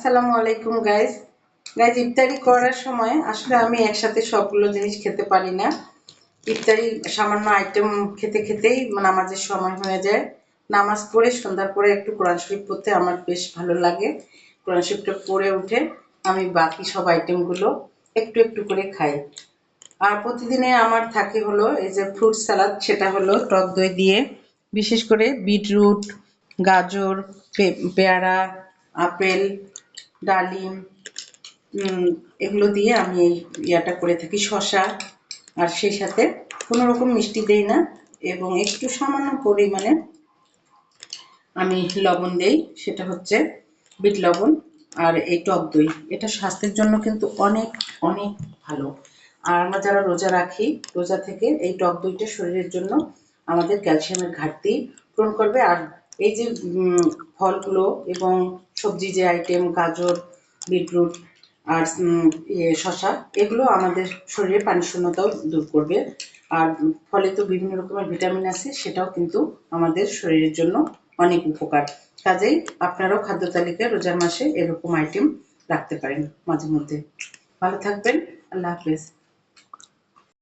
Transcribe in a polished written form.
আসসালামু আলাইকুম গাইজ। ইফতারি করার সময় আসলে আমি একসাথে সবগুলো জিনিস খেতে পারি না। ইফতারি সামান্য আইটেম খেতে খেতেই নামাজের সময় হয়ে যায়। নামাজ পড়ে সন্ধ্যার পরে একটু কোরআন শরীফ পড়তে আমার বেশ ভালো লাগে। কোরআন শরীফটা পড়ে উঠে আমি বাকি সব আইটেমগুলো একটু একটু করে খাই। আর প্রতিদিনে আমার থাকে হলো এই যে ফ্রুট সালাদ, সেটা হলো টক দই দিয়ে, বিশেষ করে বিটরুট, গাজর, পেয়ারা, আপেল, ডালিম, এগুলো দিয়ে আমি এই ইয়াটা করে থাকি, শশা। আর সেই সাথে কোনো রকম মিষ্টি দেই না, এবং একটু সামান্য পরিমাণে আমি লবণ দেই, সেটা হচ্ছে বিট লবণ। আর এই টক দই, এটা স্বাস্থ্যের জন্য কিন্তু অনেক অনেক ভালো। আর আমরা যারা রোজা রাখি, রোজা থেকে এই টক দইটা শরীরের জন্য আমাদের ক্যালসিয়ামের ঘাটতি পূরণ করবে। আর এই যে ফলগুলো এবং সবজি যে আইটেম, গাজর, বিটরুট আর শশা, এগুলো আমাদের শরীরে পানি শূন্যতাও দূর করবে। আর ফলে তো বিভিন্ন রকমের ভিটামিন আছে, সেটাও কিন্তু আমাদের শরীরের জন্য অনেক উপকার। কাজেই আপনারাও খাদ্য তালিকায় রোজার মাসে এরকম আইটেম রাখতে পারেন মাঝে মধ্যে। ভালো থাকবেন। আল্লাহ হাফেজ।